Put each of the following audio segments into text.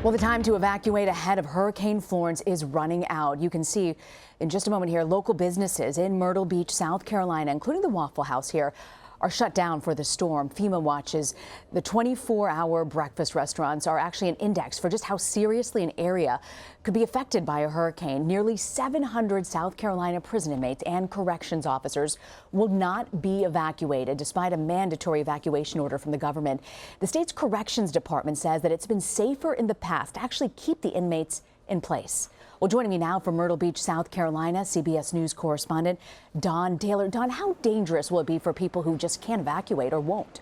Well, the time to evacuate ahead of Hurricane Florence is running out. You can see in just a moment here, local businesses in Myrtle Beach, South Carolina, including the Waffle House here, are shut down for the storm. FEMA watches the 24-hour breakfast restaurants are actually an index for just how seriously an area could be affected by a hurricane. Nearly 700 South Carolina prison inmates and corrections officers will not be evacuated despite a mandatory evacuation order from the government. The state's corrections department says that it's been safer in the past to actually keep the inmates in place. Well, joining me now from Myrtle Beach, South Carolina, CBS News correspondent Don Dahler. Don, how dangerous will it be for people who just can't evacuate or won't?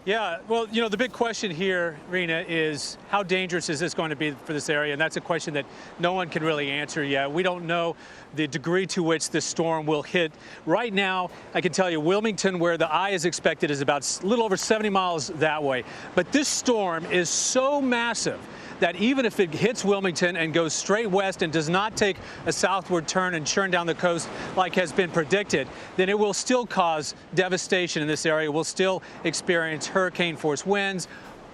Yeah, well, the big question here, Rena, is how dangerous is this going to be for this area? And that's a question that no one can really answer yet. We don't know the degree to which this storm will hit. Right now, I can tell you Wilmington, where the eye is expected, is about a little over 70 miles that way. But this storm is so massive that even if it hits Wilmington and goes straight west and does not take a southward turn and churn down the coast like has been predicted, then it will still cause devastation in this area. We'll still experience hurricane force winds,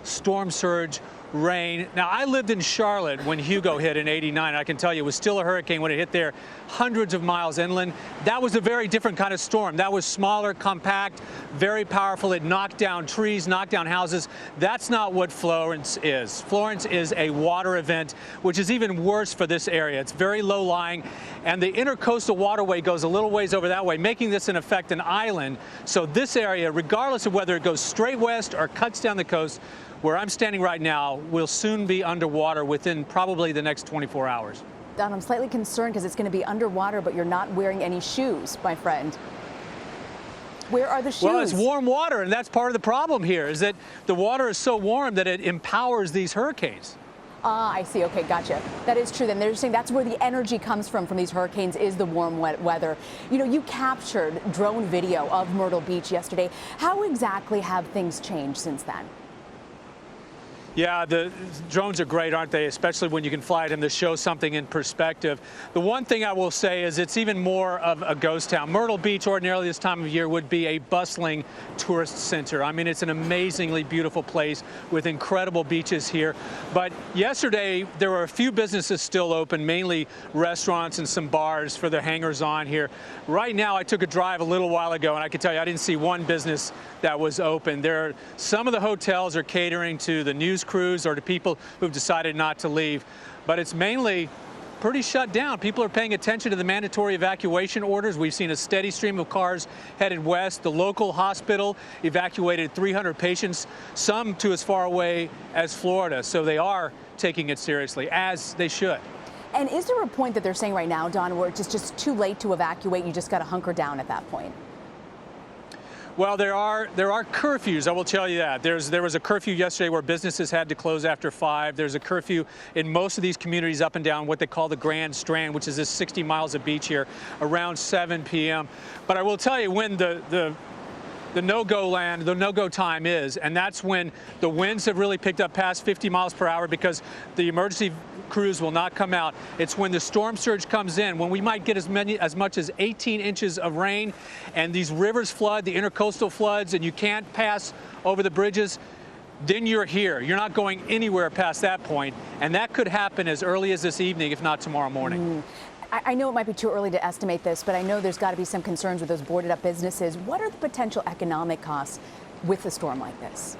storm surge, rain. Now, I lived in Charlotte when Hugo hit in '89. I can tell you it was still a hurricane when it hit there, hundreds of miles inland. That was a very different kind of storm. That was smaller, compact, very powerful. It knocked down trees, knocked down houses. That's not what Florence is. Florence is a water event, which is even worse for this area. It's very low lying, and the intercoastal waterway goes a little ways over that way, making this in effect an island. So this area, regardless of whether it goes straight west or cuts down the coast, where I'm standing right now, will soon be underwater within probably the next 24 hours. Don, I'm slightly concerned because it's going to be underwater, but you're not wearing any shoes, my friend. Where are the shoes? Well, it's warm water, and that's part of the problem here, is that the water is so warm that it empowers these hurricanes. Ah, I see. Okay, gotcha. That is true. Then they're saying that's where the energy comes from these hurricanes is the warm, wet weather. You captured drone video of Myrtle Beach yesterday. How exactly have things changed since then? Yeah, the drones are great, aren't they? Especially when you can fly them to show something in perspective. The one thing I will say is it's even more of a ghost town. Myrtle Beach, ordinarily this time of year, would be a bustling tourist center. I mean, it's an amazingly beautiful place with incredible beaches here. But yesterday, there were a few businesses still open, mainly restaurants and some bars for the hangers-on here. Right now, I took a drive a little while ago, and I can tell you I didn't see one business that was open. Some of the hotels are catering to the news crews or to people who've decided not to leave, but it's mainly pretty shut down. People are paying attention to the mandatory evacuation orders. We've seen a steady stream of cars headed west. The local hospital evacuated 300 patients, some to as far away as Florida, so they are taking it seriously, as they should. And is there a point that they're saying right now, Don, where it's just too late to evacuate, you just got to hunker down at that point? Well, there are curfews, I will tell you that. There was a curfew yesterday where businesses had to close after 5. There's a curfew in most of these communities up and down what they call the Grand Strand, which is this 60 miles of beach here, around 7 p.m. But I will tell you when the no-go time is, and that's when the winds have really picked up past 50 miles per hour because the emergency crews will not come out. It's when the storm surge comes in, when we might get as much as 18 inches of rain, and these rivers flood, the intercoastal floods, and you can't pass over the bridges. Then you're here. You're not going anywhere past that point, and that could happen as early as this evening, if not tomorrow morning. I know it might be too early to estimate this, but I know there's got to be some concerns with those boarded up businesses. What are the potential economic costs with a storm like this?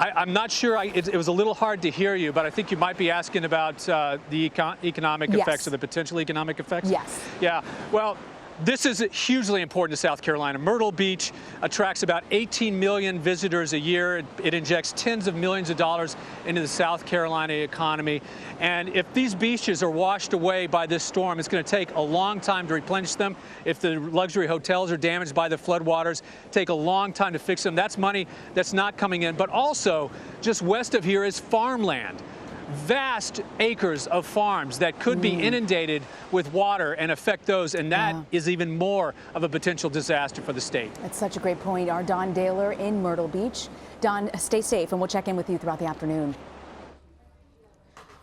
I'm not sure. It was a little hard to hear you, but I think you might be asking about the economic effects or the potential economic effects. Yes. Yeah. Well, this is hugely important to South Carolina. Myrtle Beach attracts about 18 million visitors a year. It injects tens of millions of dollars into the South Carolina economy. And if these beaches are washed away by this storm, it's going to take a long time to replenish them. If the luxury hotels are damaged by the floodwaters, take a long time to fix them. That's money that's not coming in. But also, just west of here is farmland. Vast acres of farms that could be inundated with water and affect those, and that is even more of a potential disaster for the state. That's such a great point. Our Don Dahler in Myrtle Beach. Don, stay safe, and we'll check in with you throughout the afternoon.